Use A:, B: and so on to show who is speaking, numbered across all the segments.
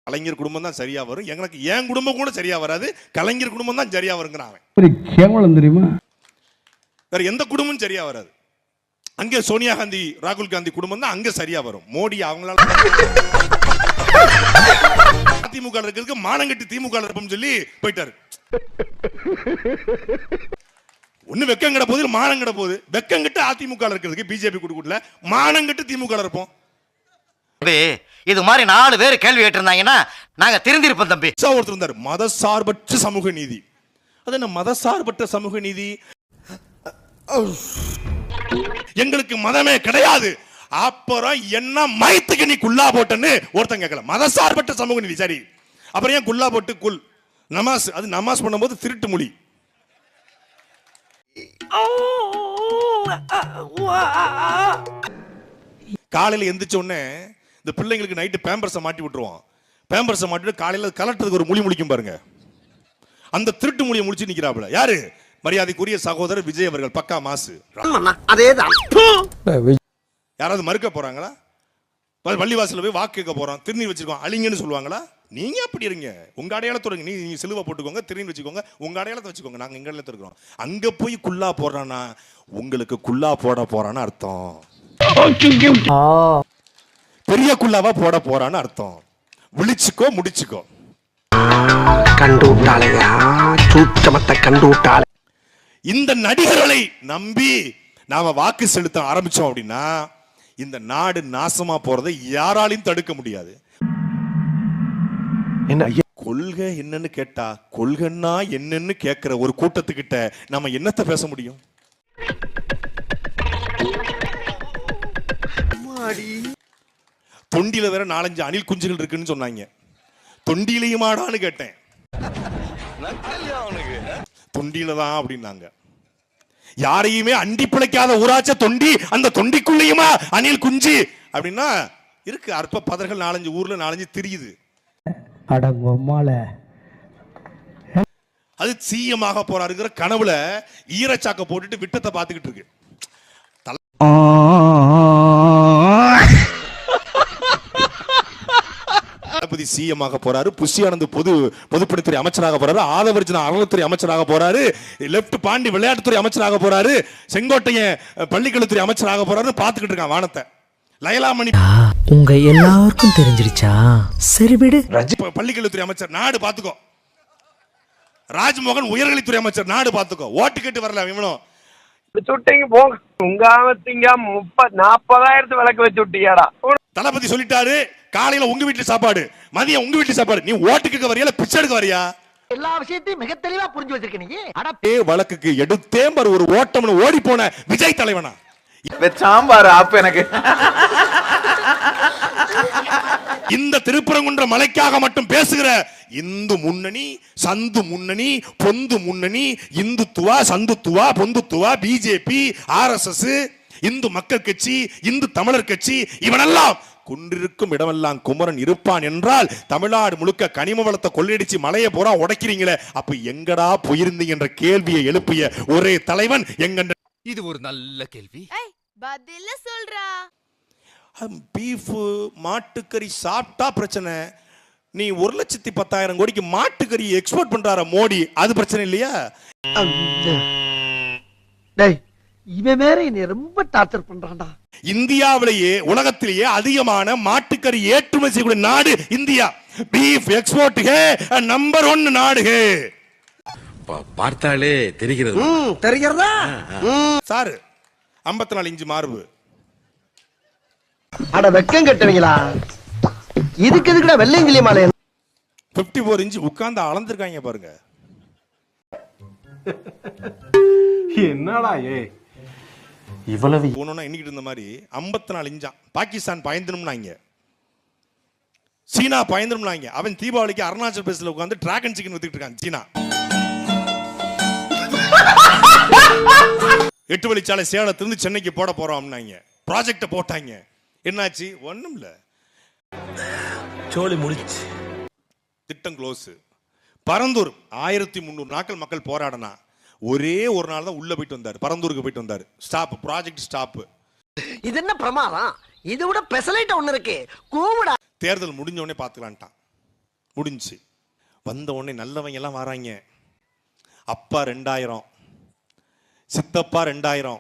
A: கலைஞர் குடும்பம் தான் சரியா வரும், எனக்கு என் குடும்பம் கூட சரியா வராது, கலைஞர் குடும்பம் தான் சரியா வருங்கிறான் அவன்.
B: கேவலம் தெரியுமா?
A: வேற எந்த குடும்பமும் சரியா வராது. அங்கே சோனியா காந்தி ராகுல் காந்தி குடும்பம் தான் அங்க சரியா வரும். மோடி அவங்களால அதிமுக இருக்கிறதுக்கு மானங்கட்டி திமுக இருப்போம் சொல்லி போயிட்டாரு. ஒண்ணு வெக்கங்கட போது மானங்கட போகுது. வெக்கங்கிட்ட அதிமுக இருக்கிறதுக்கு பிஜேபி கொடுக்கல, மானங்கட்டு திமுக இருப்போம்.
C: இது மாதிரி 4 பேர் கேள்வி கேட்டிருந்தாங்கன்னா நாங்க திருந்திருப்போம் தம்பி.
A: ஒருத்தர் இருந்தார், மதசார்பற்ற சமூக நீதி. அது என்ன மதசார்பற்ற சமூக நீதி? எங்களுக்கு மதமே கிடையாது, அப்புறம் என்ன மயத்துக்கு நீ குல்லா போட்டன்னு ஒருத்தன் கேட்கல. மதசார்பற்ற சமூக நீதி சரி, அப்புறம் ஏன் குல்லா போட்டு குல் நமாஸ்? அது நமாஸ் பண்ணும்போது திருட்டு மொழி. காலையில எந்திரிச்ச உடனே இந்த பிள்ளைங்களுக்கு நைட்டு பேம்பர்ஸை மாட்டி விட்டுருவான். பேம்பர்ஸை மாட்டிட்டு காலையில கலட்டுறதுக்கு ஒரு மொழி முழிக்கும் பாருங்க, அந்த திருட்டு மொழியை முடிச்சு நிக்கிறாப்புல யாரு? மரியாதைக்குரிய சகோதரர் விஜய் அவர்கள். பக்கா மாசு.
C: அதேதான்.
A: யாராவது மறுக்க போறாங்களா? பள்ளிவாசல போய் வாக்கு கேட்க போறோம், திருநீர் வச்சிருக்கோம், அழிங்கன்னு சொல்லுவாங்களா? நீங்க அப்படி இருங்க, உங்க அடையாளத்தோட நீங்க சிலுவை போட்டுக்கோங்க, திருநீர் வச்சுக்கோங்க, உங்க அடையாளத்தை வச்சுக்கோங்க, நாங்க எங்க அடையாளத்தை இருக்கிறோம். அங்க போய் குல்லா போடுறானா உங்களுக்கு குல்லா போட போறான்னு அர்த்தம். பெரிய குல்லாவா போட போறான்னு அர்த்தம். விழிச்சுக்கோ, முடிச்சுக்கோ.
D: கண்டு விட்டாளையா, சூச்சமத்தை கண்டு விட்டாளே.
A: இந்த நடிகர்களை நம்பி நாம வாக்கு செலுத்த ஆரம்பிச்சோம் அப்படின்னா இந்த நாடு நாசமா போறதை யாராலையும் தடுக்க முடியாது.
D: என்ன
A: கொள்கை என்னன்னு கேட்டா, கொள்கைன்னா என்னன்னு கேட்கிற ஒரு கூட்டத்துக்கிட்ட நம்ம என்னத்தை பேச முடியும்? தொண்டியில வேற 4-5 அணில் குஞ்சுகள் இருக்குன்னு சொன்னாங்க. தொண்டியிலையுமாடான்னு கேட்டேன். தொண்டியில தான் அப்படின்னாங்க. யாரையுமே அண்டி பிழைக்காத ஊராட்ச தொண்டி, அந்த தொண்டிக்குள்ளேயுமா அணில் குஞ்சு அப்படின்னா இருக்கு. அற்ப பதர்கள் 4-5 ஊர்ல 4-5 தெரியுது. அது சீயமாக போறாருங்கிற கனவுல ஈரச்சாக்க போட்டுட்டு விட்டத்தை பார்த்துக்கிட்டு இருக்கு. தளபதி சிஎமாக போறாரு, புஷி ஆனந்த் பொதுப்பணித்துறை அமைச்சராக போறாரு, ஆதவர்ஜன அறநிலைத்துறை அமைச்சராக போறாரு, லெப்ட் பாண்டி விளையாட்டுத்துறை அமைச்சராக போறாரு, செங்கோட்டையன் பள்ளிக்கல்வித்துறை அமைச்சராக போறாரு. பாத்துக்கிட்டு இருக்கான் வானத்தை. லயலாமணி
E: உங்க எல்லாருக்கும் தெரிஞ்சிருச்சா? சரி விடு.
A: பள்ளிக்கல்வித்துறை அமைச்சர் நாடு பாத்துக்கோ. ராஜ்மோகன் உயர்கல்வித்துறை அமைச்சர் நாடு பாத்துக்கோ. ஓட்டு கேட்டு வரல இவனும்.
D: போங்க உங்க 30,000-40,000 விளக்கு வச்சு விட்டியாடா.
A: தளபதி சொல்லிட்டாரு, காலையில உங்க வீட்டுல சாப்பாடு, மதியம் உங்க வீட்டுல சாப்பாடு. நீ ஓட்டுக்கு வரியா, பிச்சை எடுக்க வரியா?
C: எல்லா விஷயத்தையும் மிக தெளிவா புரிஞ்சு வச்சிருக்க நீ.
A: வழக்குக்கு எடுத்தேன் பாரு ஒரு ஓட்டம்னு ஓடி போன விஜய் தலைவனா
F: சாம்பார் ஆப் எனக்கு.
A: இந்த திருப்பரங்குன்ற மலைக்காக மட்டும் பேசுகிற இந்து முன்னணி, சந்து முன்னணி, பொந்து முன்னணி, இந்துத்துவா, சந்துத்துவா, பொந்துத்துவா, பிஜேபி, RSS, இந்து மக்கள் கட்சி, இந்து தமிழர் கட்சி, இவனெல்லாம் குன்றிருக்கும் இடமெல்லாம் குமரன் இருப்பான் என்றால் தமிழ்நாடு முழுக்க கனிம வளத்தை கொள்ளையடிச்சு மலையை பூரா உடைக்கிறீங்களே, அப்ப எங்கடா போயிருந்தீங்க என்ற கேள்வியை எழுப்பிய ஒரே தலைவன் எங்க.
G: இது ஒரு நல்ல கேள்வி.
H: பதில சொல்றா.
A: பீஃப் மாட்டுக்கறி சாப்பிட்டா பிரச்சனை, நீ 1,10,000 கோடிக்கு மாட்டுக்கறி எக்ஸ்போர்ட் பண்றார மோடி, அது பிரச்சனை இல்லையா?
C: இவன் வேற என்னை ரொம்ப டார்ச்சர் பண்றான்டா.
A: இந்தியாவிலேயே உலகத்திலேயே அதிகமான மாட்டுக்கறி ஏற்றுமதி செய்யக்கூடிய நாடு இந்தியா. பீஃப் எக்ஸ்போர்ட் நம்பர் 1 நாடு.
F: பார்த்தாலே தெரிகிறது.
C: தெரிகிறதா
A: சார்? 54 இன்ச் மார்பு.
C: அட வெக்கம் கட்டுவீங்களா? இதுக்கு எதுக்குடா வெள்ளையங்கிலி மாலை?
A: 54 இன்ச் உட்கார்ந்து அளந்திருக்காங்க பாருங்க.
B: என்னடா இவ்வளவு
A: போனோம்னா எண்ணிக்கிட்டு இருந்த மாதிரி 54 இன்ச்சா. பாகிஸ்தான் பயந்துனும்னாங்க, சீனா பயந்துனும்னாங்க. அவன் தீபாவளிக்கு அருணாச்சல் பிரதேசல உட்கார்ந்து டிராகன் சிக்கன் வித்துக்கிட்டு இருக்கான் சீனா. 8 வழிச்சாலை சேலத்திலிருந்து சென்னைக்கு போட போறோம்னாங்க. ப்ராஜெக்ட போட்டாங்க. என்னாச்சு? ஒண்ணும் இல்ல,
F: சோலி முடிச்சு.
A: திட்டம் க்ளோஸ். பரந்தூர் 1300 நாட்கள் மக்கள் போராடனா ஒரே ஒரு நாள் தான் உள்ள போயிட்டு வந்தார். பரந்தூருக்கு போயிட்டு வந்தார். Stop, project stop.
C: இது என்ன பிரமாதம்? இதை விட பெசலைட் ஒண்ணு இருக்கு. கூவுடா.
A: தேர்தல் முடிஞ்ச உடனே பாத்துக்கலான்ட்டான். முடிஞ்சு. வந்த உடனே நல்லவங்க எல்லாம் வராங்க. அப்பா 2000, சித்தப்பா 2000,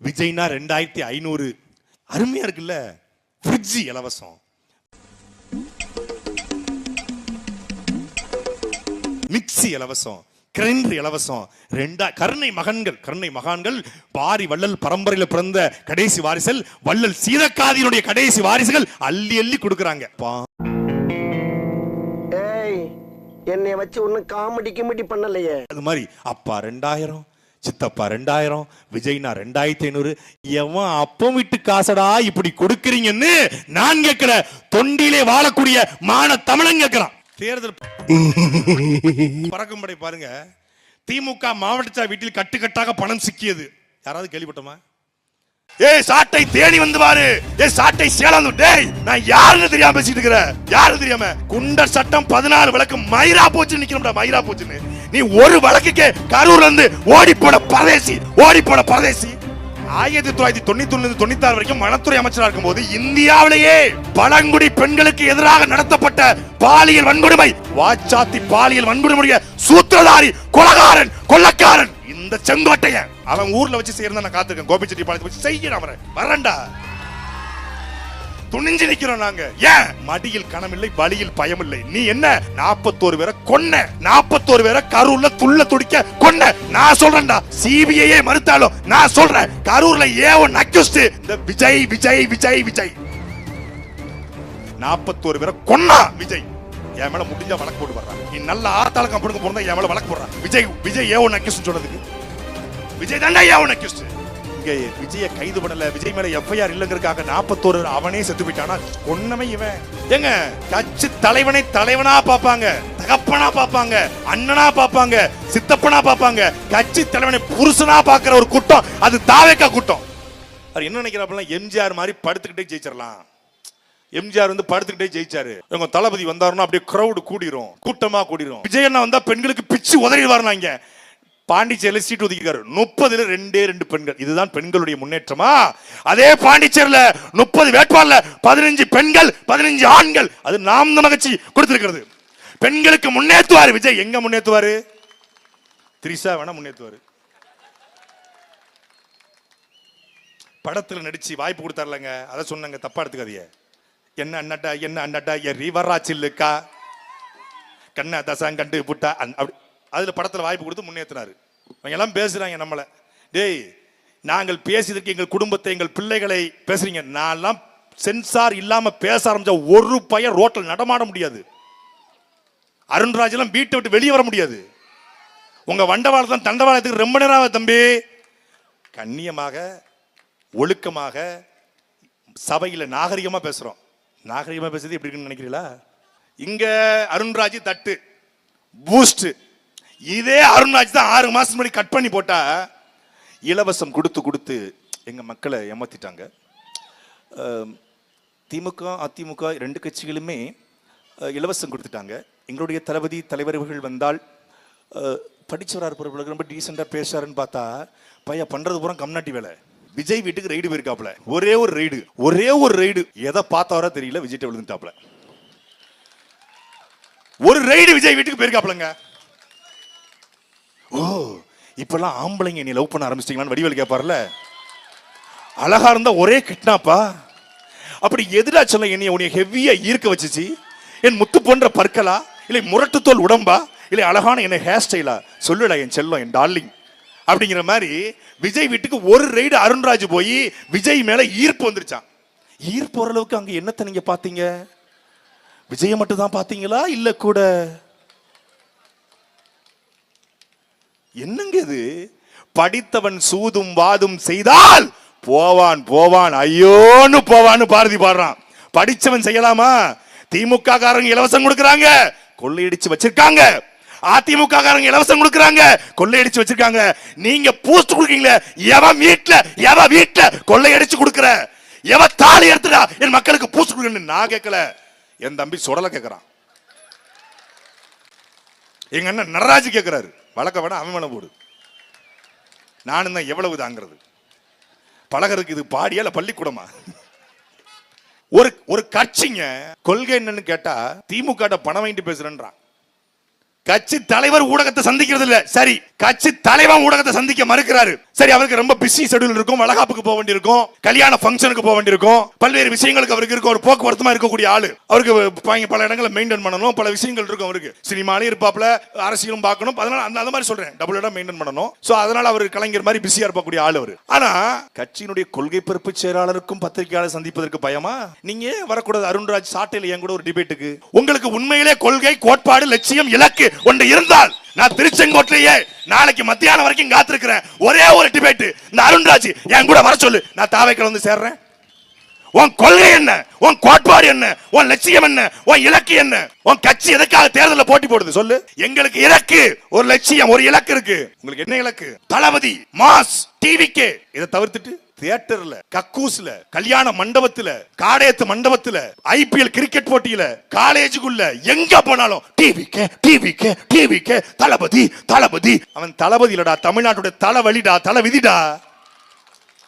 A: விஜய்னா 2500. அருமையா இருக்குல்ல. ஃப்ரிட்ஜ் இலவசம், மிக்ஸி இலவசம், கிரைண்டர் இலவசம். கருணை மகான்கள் பாரி வள்ளல் பரம்பரையில பிறந்த கடைசி வாரிசல் வள்ளல் சீதக்காதியினுடைய கடைசி வாரிசுகள் அள்ளி அள்ளி கொடுக்கறாங்க.
D: ஏய், என்னை வச்சு ஒன்னும் காமெடி கிமெடி பண்ணலையே.
A: அது மாதிரி அப்பா 2000, சித்தப்பா 2000, விஜய்னா 2500. எவன் அப்பம் விட்டு காசடா இப்படி கொடுக்கறீங்கன்னு நான் கேட்கிற தொண்டிலே வாழக்கூடிய மான தமிழன் கேட்கிறான். தேர்தல் பறக்கும்படை பாருங்க. திமுக மாவட்ட வீட்டில் கட்டுக்கட்டாக பணம் சிக்கியது. யாராவது கேள்விப்பட்டோமா? ஏய் சாட்டை தேடி வந்து பாரு. ஏய் சாட்டை சேலம். டேய் நான் யாருன்னு தெரியாம பேசிட்டு இருக்கிறேன். யாரு தெரியாம? குண்டர் சட்டம் 14 வழக்கு மயிரா போச்சு நிக்கிறோம்டா. மயிரா போச்சுன்னு நீ ஒரு வழக்குக்கே கரூர்ல இருந்து ஓடி போட பரதேசி. 1991-96 வரைக்கும் வனத்துறை அமைச்சராக இருக்கும் போது இந்தியாவிலேயே பழங்குடி பெண்களுக்கு எதிராக நடத்தப்பட்ட பாலியல் வன்கொடுமை, வாச்சாத்தி பாலியல் வன்கொடுமைய சூத்திரதாரி, கொள்ளக்காரன் இந்த செங்கோட்டையன் அவன் ஊர்ல வச்சு செய்யறத நான் காத்திருக்கேன். கோபிச்செட்டிப்பாளையத்தை வச்சு செய்யணும். அவரை வரண்டா துணிஞ்சு நிக்கிறோம் நாங்க. ஏன்? மடியில் கணமில்லை, வலியில் பயமில்லை. நீ என்ன 41 பேரை கொன்ன, 41 பேரை கரூர்ல துள்ள துடிக்க கொன்ன. நான் சொல்றேன்டா, சிபிஐயே மறுத்தாலும் நான் சொல்றேன், கரூர்ல ஏன் அக்யூஸ்ட் இந்த விஜய் 41 பேரை கொன்னா விஜய். என் மேல முடிஞ்சா வழக்கு போட்டு வர்றான். நீ நல்ல ஆத்தாள கம்பெனிக்கு போறதா என் மேல வழக்கு போடுறான். விஜய் ஏன் அக்யூஸ்ட் சொல்றதுக்கு? விஜய் தாண்டா ஏன் அக்யூஸ்ட். விஜய கைது பண்ணல, விஜய் மேல எஃப்ஐஆர் இல்லங்கிறதுக்காக 41 அவனே செத்து போயிட்டானா? ஒண்ணுமே இவன் ஏங்க கட்சி தலைவனை தலைவனா பாப்பாங்க, தகப்பனா பாப்பாங்க, அண்ணனா பாப்பாங்க, சித்தப்பனா பாப்பாங்க. கட்சி தலைவனை புருஷனா பாக்குற ஒரு கூட்டம் அது தாவேக்கா கூட்டம். அவர் என்ன நினைக்கிறாப்ல, எம்ஜிஆர் மாதிரி படுத்துக்கிட்டே ஜெயிச்சிடலாம். எம்ஜிஆர் வந்து படுத்துக்கிட்டே ஜெயிச்சாரு. இவங்க தளபதி வந்தாருன்னா அப்படியே கிரௌடு கூடிரும், கூட்டமா கூடிரும். விஜய் அண்ணா வந்தா பெண்களுக்கு பிச்சு உதறிடுவாருனா. இங்க பாண்டிச்சேரியில சீட் ஒதுக்கிக்காரு. 30ல 2 பெண்கள். இதுதான் பெண்களுடைய முன்னேற்றமா? அதே பாண்டிச்சேரியில 30 வேட்பாளர்ல 15 பெண்கள், 15 ஆண்கள். அது நாம் தமிழர் கட்சி கொடுத்திருக்கிறது. பெண்களுக்கு முன்னேற்றுவாரு விஜய். எங்க முன்னேற்றுவாரு? திரிஷா வேணா முன்னேற்றுவாரு. படத்துல நடிச்சு வாய்ப்பு கொடுத்தாருலங்க, அதை சொன்னாங்க, தப்பா எடுத்துக்காதீங்க. என்ன அண்ணாட்டா ரிவரா சில்லுக்கா கண்ணா தசாங் கண்டு புட்டா அப்படி அதுல படத்துல வாய்ப்பு கொடுத்து முன்னேற்றினாரு. அவங்க எல்லாம் பேசுறாங்க நம்மள. டேய் நாங்கள் பேசியதற்கு எங்கள் குடும்பத்தை, எங்கள் பிள்ளைகளை பேசுறீங்க. நான் சென்சார் இல்லாம பேச ஆரம்பிச்ச ஒரு பையன் ரோட்டில் நடமாட முடியாது. அருண்ராஜ் எல்லாம் வீட்டை விட்டு வெளியே வர முடியாது. உங்க வண்டவாளத்தான் தண்டவாளத்துக்கு ரொம்ப நேரம் தம்பி. கண்ணியமாக ஒழுக்கமாக சபையில நாகரிகமா பேசுறோம். நாகரிகமா பேசுறது எப்படி இருக்குன்னு நினைக்கிறீங்களா? இங்க அருண்ராஜ் தட்டு பூஸ்ட். இதே அருண்ராஜ் தான் 6 மாசம் முன்னாடி கட் பண்ணி போட்டா இலவசம் கொடுத்து எங்க மக்களை ஏமாத்திட்டாங்க. திமுக அதிமுக 2 கட்சிகளுமே இலவசம் கொடுத்துட்டாங்க. எங்களுடைய தளபதி தலைவர்கள் வந்தால் படிச்சவரா இருப்பவர்களுக்கு ரொம்ப டீசெண்டா பேசுறாருன்னு பார்த்தா பையன் பண்றது பூரா கம்நாட்டி வேலை. விஜய் வீட்டுக்கு ரைடு போயிருக்காப்ல. ஒரே ஒரு ரைடு எதை பார்த்தவரா தெரியல. விஜய் விழுந்துட்டாப்ல. ஒரு ரைடு விஜய் வீட்டுக்கு போயிருக்காப்லங்க. ஓ இப்பெல்லாம் ஆம்பளைங்க நீ லவ் பண்ண ஆரம்பிச்சிட்டீங்களான்னு வடிவேல் கேட்பார்ல. அழகா இருந்தா ஒரே கிட்னாப்பா. அப்படி எதிரா சொல்ல என்னைய உன்னை ஹெவியா ஈர்க்க வச்சுச்சு. என் முத்து போன்ற பற்களா, இல்லை முரட்டு தோல் உடம்பா, இல்லை அழகான என்ன ஹேர் ஸ்டைலா, சொல்லுடா என் செல்லம், என் டார்லிங் அப்படிங்கிற மாதிரி விஜய் வீட்டுக்கு ஒரு ரைடு அருண்ராஜ் போய் விஜய் மேல ஈர்ப்பு வந்துருச்சான். ஈர்ப்பு ஓரளவுக்கு அங்க என்னத்தை நீங்க பாத்தீங்க? விஜய மட்டும் தான் பாத்தீங்களா இல்ல கூட என்னங்க இது? படித்தவன் சூதும் வாதும் செய்தால் போவான் ஐயோன்னு போவான்னு பாரதி பாடுறான். படிச்சவன் செய்யலாமா? திமுக காரங்க இலவசம் கொடுக்கறாங்க, கொள்ளையடிச்சு வச்சிருக்காங்க. அதிமுக காரங்க இலவசம் கொடுக்கறாங்க, கொள்ளையடிச்சு வச்சிருக்காங்க. நீங்க பூஸ்ட் கொடுக்கீங்களே, எவன் வீட்ல கொள்ளையடிச்சு கொடுக்கற, எவ தாலி எடுத்துடா என் மக்களுக்கு பூஸ்ட் கொடுக்கணும். நான் கேட்கல, என் தம்பி சுடல கேட்கறான். எங்க அண்ணன் நடராஜ் கேட்கிறாரு. வழக்க வேணா அவன் மேல போடு. நானும் தான் எவ்வளவு தாங்கிறது? பழகருக்கு இது பாடியா இல்ல பள்ளிக்கூடமா? ஒரு கட்சிங்க கொள்கை என்னன்னு கேட்டா திமுக பணம் வாங்கிட்டு பேசுறேன்றான். கட்சி தலைவர் ஊடகத்தை சந்திக்கிறது இல்ல, சரி கட்சி தலைவன் ஊடகத்தை சந்திக்க மறுக்கிறாரு. சரி, அவருக்கு ரொம்ப பிஸி ஷெட்யூல் இருக்கும், வளகாப்புக்கு போக வேண்டியிருக்கும், கல்யாண ஃபங்க்ஷனுக்கு போக வேண்டியிருக்கும், பல்வேறு விஷயங்களுக்கு அவருக்கு இருக்கும். ஒரு போக்குவரத்துமா இருக்கக்கூடிய ஆளு, அவருக்கு பல இடங்களை மெயின்டைன் பண்ணணும், பல விஷயங்கள் இருக்கும் அவருக்கு. சினிமாலையும் இருப்பாப்ல, அரசியலும் பார்க்கணும். அதனால அந்த மாதிரி சொல்றேன், டபுள் இடம் மெயின்டைன் பண்ணணும். சோ அதனால அவர் கலைஞர் மாதிரி பிஸியா இருக்கக்கூடிய ஆளு அவரு. ஆனா கட்சியினுடைய கொள்கை பரப்பு செயலாளருக்கும் பத்திரிகையாளர் சந்திப்பதற்கு பயமா? நீங்க வரக்கூடாது அருண்ராஜ் சாட்டையில என் கூட ஒரு டிபேட்டுக்கு. உங்களுக்கு உண்மையிலே கொள்கை, கோட்பாடு, லட்சியம், இலக்கு ஒன்று இருந்தால் நான் திருச்செங்கோட்டையே நாளைக்கு மத்தியானம் வரைக்கும் காத்திருக்கிறேன். ஒரே ஒரு டிபேட், இந்த அருண்ராஜ் என் கூட வர சொல்லு, நான் தாவைக்கு வந்து சேர்றேன். உன் கொள்கை என்ன, உன் கோட்பாடு என்ன, உன் லட்சியம் என்ன, உன் இலக்கு என்ன, உன் கட்சி எதுக்காக தேர்தலில் போட்டி போடுது சொல்லு. எங்களுக்கு இலக்கு, ஒரு லட்சியம், ஒரு இலக்கு இருக்கு. உங்களுக்கு என்ன இலக்கு? தளபதி, மாஸ், டிவிகே. இதை தவிர்த்துட்டு தியேட்டர்ல, கக்கூஸ்ல, கல்யாண மண்டபத்துல, காடேத்து மண்டபத்துல, ஐபிஎல் கிரிக்கெட் போட்டியில, காலேஜுக்குள்ள எங்க போனாலும் டிவிகே டிவிகே டிவிகே, தளபதி தளபதி. அவன் தளபதி இல்லடா, தமிழ்நாட்டுடைய தலைவலிடா, தலைவிதிடா.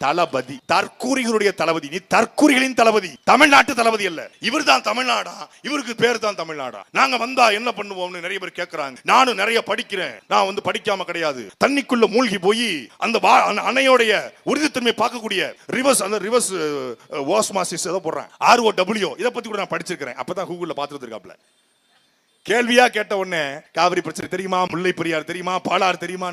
A: தளபதி தற்கூரிகளுடைய தளபதி, நீ தற்கூரிகளின் தளபதி, தமிழ்நாட்டு தளபதி அல்ல. இவர் தான் தமிழ்நாடா, இவருக்கு பேர் தான் தமிழ்நாடா. நாங்க வந்தா என்ன பண்ணுவோம்னு நிறைய பேர் கேட்கறாங்க. நானும் நிறைய படிக்கிறேன், நான் வந்து படிக்காம கிடையாது. தண்ணிக்குள்ள மூழ்கி போய் அந்த அணையோடைய உறுதித்தன்மை பார்க்கக்கூடிய ரிவர்ஸ் ஓஸ்மாசிஸ் ஏதோ போடுறேன், ROW, இதை பத்தி கூட நான் படிச்சிருக்கிறேன். அப்பதான் கூகுள்ல பார்த்துட்டு இருக்காப்ல. கேள்வியா கேட்ட உடனே காவிரி பிரச்சனை தெரியுமா, முல்லை பெரியார் தெரியுமா, பாலாறு தெரியுமா,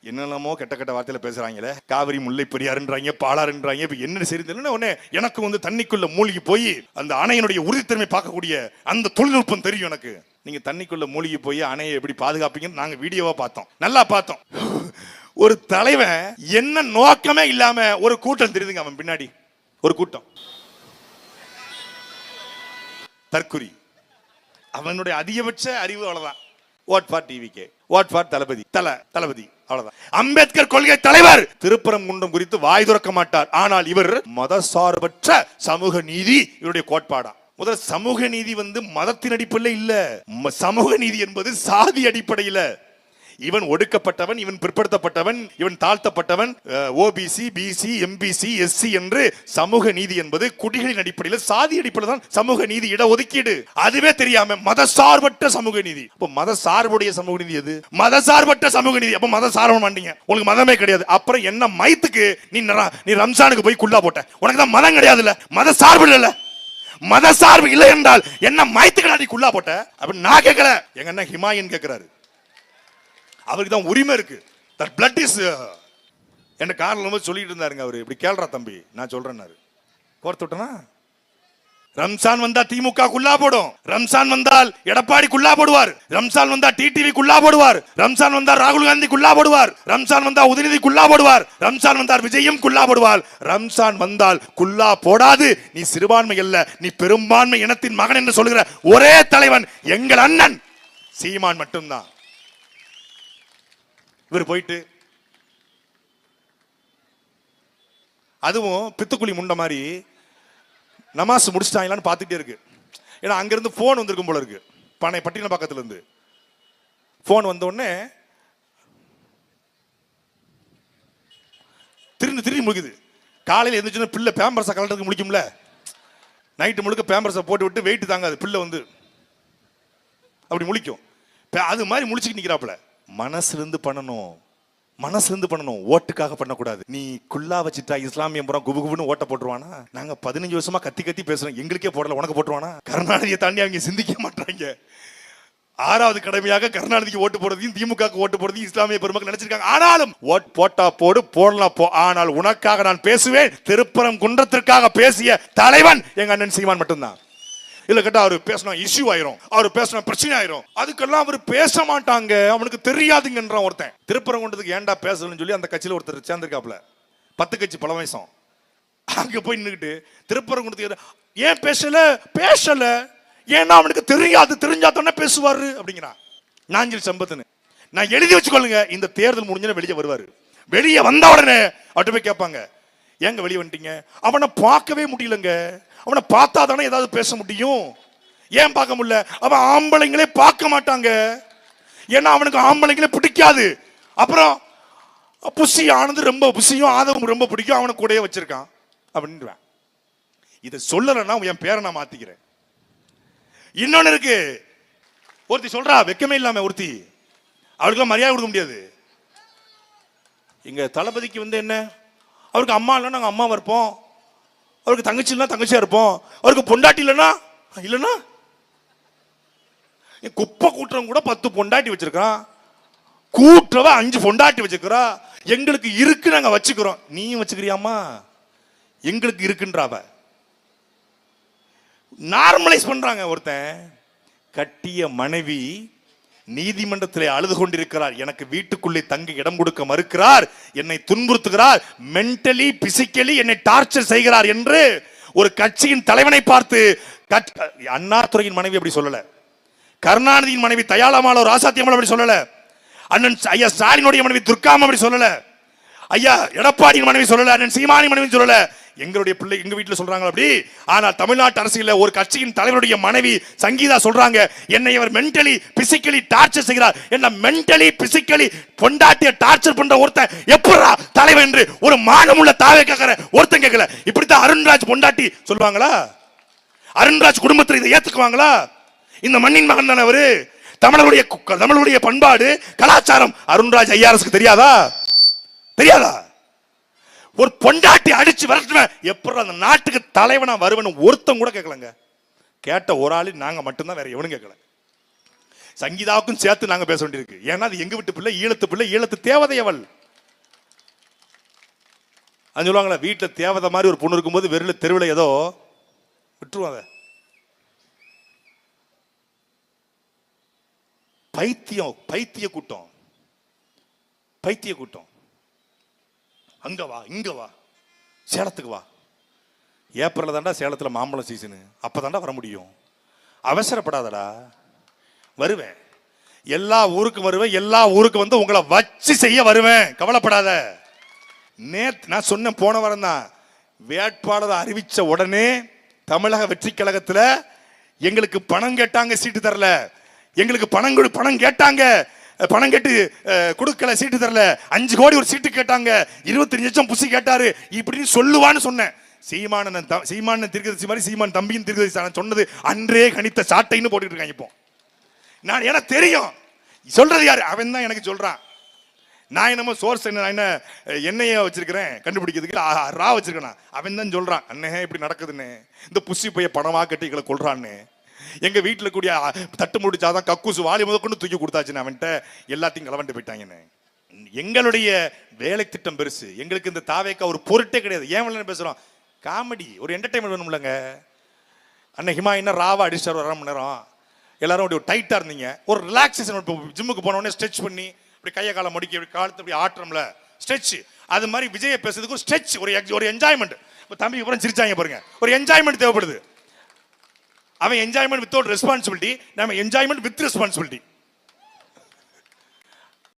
A: என்னென்னமோ கெட்ட கெட்ட வார்த்தையில பேசுறாங்களே. காவிரி, முல்லை பெரியாருன்றாங்க, பாலாறுன்றாங்க. இப்ப என்ன சரி தெரியல. உடனே எனக்கு வந்து தண்ணிக்குள்ள மூழ்கி போய் அந்த அணையினுடைய உறுதித்தன்மை பார்க்கக்கூடிய அந்த தொழில்நுட்பம் தெரியும் எனக்கு. நீங்க தண்ணிக்குள்ள மூழ்கி போய் அணையை எப்படி பாதுகாப்பீங்கன்னு நாங்க வீடியோவா பார்த்தோம், நல்லா பார்த்தோம். ஒரு தலைவன் என்ன நோக்கமே இல்லாம ஒரு கூட்டம் தெரியுதுங்க, அவன் பின்னாடி ஒரு கூட்டம், தற்குறி. அவனுடைய அதிகபட்ச அறிவு அவ்வளவுதான். What for TVK, what for Thalapathy, Thalapathy அவ்வளவுதான். அம்பேத்கர் கொள்கை தலைவர் திருப்பரங்குன்றம் குறித்து வாய் துறக்க மாட்டார். ஆனால் இவர் மதசார்பற்ற சமூக நீதி இவருடைய கோட்பாடா. முதல் சமூக நீதி வந்து மதத்தின் அடிப்படையில் இல்ல, சமூக நீதி என்பது சாதி அடிப்படையில். இவன் ஒடுக்கப்பட்டவன், இவன் பிற்படுத்தப்பட்டவன், இவன் தாழ்த்தப்பட்டவன், ஓபிசி, பிசி, எம்பிசி, எஸ்சி என்று சமூக நீதி என்பது குடிகளின் அடிப்படையில், சாதி அடிப்படையில் தான் சமூக நீதி, இட ஒதுக்கீடு. அதுவே தெரியாம மதசார்பற்ற சமூக நீதி. அப்ப மதசார்புடைய சமூக நீதி எது? மதசார்பற்ற சமூக நீதி. அப்ப மதசார்பு மாட்டீங்க, உங்களுக்கு மதமே கிடையாது. அப்புறம் என்ன மயத்துக்கு நீ ரம்ஜானுக்கு போய் குல்லா போட்ட? உனக்கு தான் மதம் கிடையாது இல்ல, மதசார்பு இல்ல. மதசார்பு இல்லை என்றால் என்ன மயத்துக்கு நீ குல்லா போட்ட? அப்ப நான் கேட்கல, எங்க அண்ணன் ஹிமாயன் கேட்கிறாரு. அவருக்கு தான் உரிமை இருக்கு. தட் பிளட் இஸ் என்ன காரணம் சொல்லிட்டு இருந்தாருங்க. அவரு இப்படி கேள்றா தம்பி, நான் சொல்றேன்னாரு. கோர்த்து விட்டனா? ரம்சான் வந்தா திமுக குல்லா போடும், ரம்சான் வந்தால் எடப்பாடி குல்லா போடுவார், ரம்சான் வந்தா டிடிவி குல்லா போடுவார், ரம்சான் வந்தா ராகுல் காந்தி குல்லா போடுவார், ரம்சான் வந்தா உதயநிதி குல்லா போடுவார், ரம்சான் வந்தால் விஜயும் குல்லா போடுவார். ரம்சான் வந்தால் குல்லா போடாது நீ சிறுபான்மை அல்ல, நீ பெரும்பான்மை இனத்தின் மகன் என்று சொல்லுகிற ஒரே தலைவன் எங்கள் அண்ணன் சீமான் மட்டும்தான். இவர் போயிட்டு அதுவும் பித்துக்குழி முண்ட மாதிரி நமாஸ் முடிச்சிட்டாங்களான்னு பார்த்துட்டே இருக்கு. ஏன்னா அங்கிருந்து போன் வந்திருக்கும் போல இருக்கு, பட்டின பக்கத்துல இருந்து போன் வந்த உடனே திரும்பி முழுக்குது. காலையில் எந்திரிச்சு பிள்ளை பேம்பர்ஸை கலட்டுறதுக்கு முடிக்கும்ல, நைட்டு முழுக்க பேம்பர்ஸை போட்டு விட்டு வெயிட் தாங்காது, பிள்ளை வந்து அப்படி முழிக்கும். அது மாதிரி முழிச்சுட்டு நிற்கிறாப்புல. மனசுலேருந்து பண்ணணும், ஓட்டுக்காக பண்ணக்கூடாது. நீ குல்லா வச்சுட்டா இஸ்லாமியம் புறம் குபுகுபுன்னு ஓட்ட போட்டுருவானா? நாங்க 15 வருஷமா கத்தி பேசுறோம், எங்களுக்கே போடல, உனக்கு போட்டுருவானா? கருணாநிதியை தாண்டி அவங்க சிந்திக்க மாட்டாங்க. 6வது கடமையாக கருணாநிதிக்கு ஓட்டு போடுறதையும் திமுக ஓட்டு போடுறதையும் இஸ்லாமிய பெருமக்கள் நினைச்சிருக்காங்க. ஆனாலும் ஓட் போட்டா போடு, போடலாம் போ, ஆனால் உனக்காக நான் பேசுவேன். திருப்பரங்குன்றத்திற்காக பேசிய தலைவன் எங்க அண்ணன் சீமான் மட்டும்தான். இல்ல கேட்டா அவரு பேசணும் இஷ்யூ ஆயிரும், அவரு பேசணும் பிரச்சனை ஆயிரும், அதுக்கெல்லாம் அவர் பேச மாட்டாங்க, அவனுக்கு தெரியாதுங்கன்றான் ஒருத்தன். திருப்பரங்குன்றத்துக்கு ஏன்டா பேசணும்னு சொல்லி அந்த கட்சியில ஒருத்தர் சேர்ந்திருக்காப்ல, 10 கட்சி பழவயசம். அங்க போய் நின்றுட்டு திருப்பரங்குன்றத்துக்கு ஏன் பேசல, ஏன்னா அவனுக்கு தெரியாது, தெரிஞ்சாத்தோன்னே பேசுவாரு அப்படிங்கிறான். நாஞ்சில் சம்பத்துன்னு நான் எழுதி வச்சுக்கொள்ளுங்க. இந்த தேர்தல் முடிஞ்சு வெளியே வருவாரு. வெளியே வந்த உடனே அவட்ட போய் கேட்பாங்க, ஏங்க வெளியே வந்துட்டீங்க? அவனை பார்க்கவே முடியலங்க, அவனை பார்த்தா தானே ஏதாவது பேச முடியும். ஏன் பார்க்க முடியல? அவன் ஆம்பளைங்களே பார்க்க மாட்டாங்க, ஏன்னா அவனுக்கு ஆம்பளைங்களே பிடிக்காது. அப்புறம் புஷி ஆனது ரொம்ப புஷியும் ஆதவும் ரொம்ப பிடிக்கும், அவனை கூடயே வச்சிருக்கான் அப்படின்றான். இதை சொல்லலைன்னா என் பேரை நான் மாத்திக்கிறேன். இன்னொன்னு இருக்கு, ஒருத்தி சொல்றா வெக்கமே இல்லாம, ஒருத்தி அவளுக்கு மரியாதை கொடுக்க முடியாது. எங்க தளபதிக்கு வந்து என்ன, அவருக்கு அம்மா இல்லைன்னா நாங்கள் அம்மாவை இருப்போம், அவருக்கு தங்கச்சி இல்லைன்னா தங்கச்சியா இருப்போம், அவருக்கு பொண்டாட்டி இல்லைன்னா குப்பை கூட்டுறவங்க கூட 10 பொண்டாட்டி வச்சிருக்கான், கூட்டுறவ 5 பொண்டாட்டி வச்சுக்கிறா. எங்களுக்கு இருக்கு நாங்க வச்சுக்கிறோம், நீயும் வச்சுக்கிறியாமா? எங்களுக்கு இருக்குன்றாவ நார்மலைஸ் பண்றாங்க. ஒருத்தன் கட்டிய மனைவி நீதிமன்றத்தில் அழுது கொண்டிருக்கிறார், எனக்கு வீட்டுக்குள்ளே தங்க இடம் கொடுக்க மறுக்கிறார், என்னை துன்புறுத்துகிறார், மென்டலி பிசிக்கலி என்னை டார்ச்சர் செய்கிறார் என்று ஒரு கட்சியின் தலைவனை பார்த்து, அண்ணாதுரையின் மனைவி அப்படி சொல்லல, கருணாநிதியின் மனைவி தயாளமால ராசாத்தியம்மாள் அப்படி சொல்லல, அண்ணன் ஐயா ஸ்டாலினுடைய மனைவி துர்காம் அப்படி சொல்லல, ஐயா எடப்பாடியின் மனைவி சொல்லல, அண்ணன் சீமானின் மனைவி சொல்லல, எங்களுடைய பிள்ளை எங்க வீட்டில் சொல்றாங்க அப்படி. ஆனால் தமிழ்நாட்டு அரசியல் ஒரு கட்சியின் தலைவருடைய மனைவி சங்கீதா சொல்றாங்க, என்னை அவர் மென்டலி பிசிக்கலி டார்ச்சர் செய்கிறார். என்ன மென்டலி பிசிக்கலி பொண்டாட்டிய டார்ச்சர் பண்ற ஒருத்தன் எப்படா தலைவன் என்று ஒரு மானமுள்ள தாவே கேட்கிற ஒருத்தன் கேட்கல. இப்படித்தான் அருண்ராஜ் பொண்டாட்டி சொல்லுவாங்களா? அருண்ராஜ் குடும்பத்தில் இதை ஏத்துக்குவாங்களா? இந்த மண்ணின் மகன் தானே அவரு. தமிழருடைய பண்பாடு கலாச்சாரம் அருண்ராஜ் ஐயாரசுக்கு தெரியாதா? ஒரு பொண்டாட்டி அடிச்சு வரட்டுவேன் எப்படி அந்த நாட்டுக்கு தலைவனா வருவன் ஒருத்தன் கூட கேட்கலங்க. கேட்ட ஒரு ஆளு நாங்க மட்டும்தான், வேற எவனும் கேட்கல. சங்கீதாவுக்கும் சேர்த்து நாங்க பேச வேண்டியிருக்கு. ஏன்னா அது எங்க வீட்டு பிள்ளை, ஈழத்து பிள்ளை, ஈழத்து தேவதை அவள். அது சொல்லுவாங்களா, வீட்டுல தேவதை மாதிரி ஒரு பொண்ணு இருக்கும்போது வெறுல தெருவில் ஏதோ விட்டுருவாங்க. பைத்திய கூட்டம். அங்க வா, இங்க வா, சேலத்துக்கு வா. ஏப்ரல் தாண்டா சேலத்துல மாம்பழம் சீசனு, அப்பதாண்டா வர முடியும். அவசரப்படாதடா, வருவேன். எல்லா ஊருக்கும் வருவேன், எல்லா ஊருக்கு வந்து உங்களை வச்சு செய்ய வருவேன், கவலைப்படாத. நேத்து நான் சொன்னேன், போன வாரம் தான் வேட்பாளர் அறிவிச்ச உடனே தமிழக வெற்றி கழகத்துல எங்களுக்கு பணம் கேட்டாங்க, சீட்டு தரல. எங்களுக்கு பணம் கேட்டாங்க, பணம் கேட்டு கொடுக்கல, சீட்டு தரல. 5 கோடி ஒரு சீட்டு கேட்டாங்க, 25 லட்சம் புசி கேட்டாரு, இப்படின்னு சொல்லுவான்னு சொன்னேன். சீமான் திருக்கதரிசி மாதிரி சீமான் தம்பியின் திருக்கதரிசி சொன்னது அன்றே கணித்த சாட்டைன்னு போட்டுட்டு இருக்காங்க. இப்போ நான் எனக்கு தெரியும் சொல்றது யாரு, அவன் தான் எனக்கு சொல்றான். நான் என்னமோ சோர்ஸ் என்ன எண்ணெயை வச்சிருக்கிறேன் கண்டுபிடிக்கிறதுக்கு, ரா வச்சிருக்கேன். அவன் தான் சொல்றான், அண்ணே இப்படி நடக்குதுன்னு, இந்த புசி பைய பணமா கட்டி எங்களை கொள்றான்னு. எங்க வீட்டுல கூடிய தட்டு முடிச்சாதான் கக்கூசு வாலி முத கொண்டு தூக்கி கொடுத்தாச்சுன்னு அவன்கிட்ட எல்லாத்தையும் கலவண்டு போயிட்டாங்கன்னு. எங்களுடைய வேலை திட்டம் பெருசு, எங்களுக்கு இந்த தாவேக்கா ஒரு பொருட்டே கிடையாது. ஏன் பேசுறோம், காமெடி, ஒரு என்டர்டைன்மெண்ட் வேணும்லங்க. அண்ணன் ஹிமாயினா ராவா அடிச்சார் 1.5 மணி நேரம், எல்லாரும் அப்படி ஒரு டைட்டா இருந்தீங்க. ஒரு ரிலாக்ஸேஷன், ஜிம்முக்கு போன உடனே ஸ்ட்ரெச் பண்ணி இப்படி கையை காலை மடிக்கி இப்படி காலத்து இப்படி ஆட்டுறோம்ல ஸ்ட்ரெச், அது மாதிரி விஜயை பேசுறதுக்கு ஒரு ஸ்ட்ரெச், ஒரு என்ஜாய்மெண்ட். இப்போ தம்பி அப்புறம் சிரிச்சாங்க பாருங்க, ஒரு என்ஜாய்மெண்ட் தேவைப்படுது. அவன் என்ஜாய்மெண்ட் வித்தவுட் ரெஸ்பான்சிபிலிட்டி, நம்ம என்ஜாய்மெண்ட் வித் ரெஸ்பான்சிபிலிட்டி.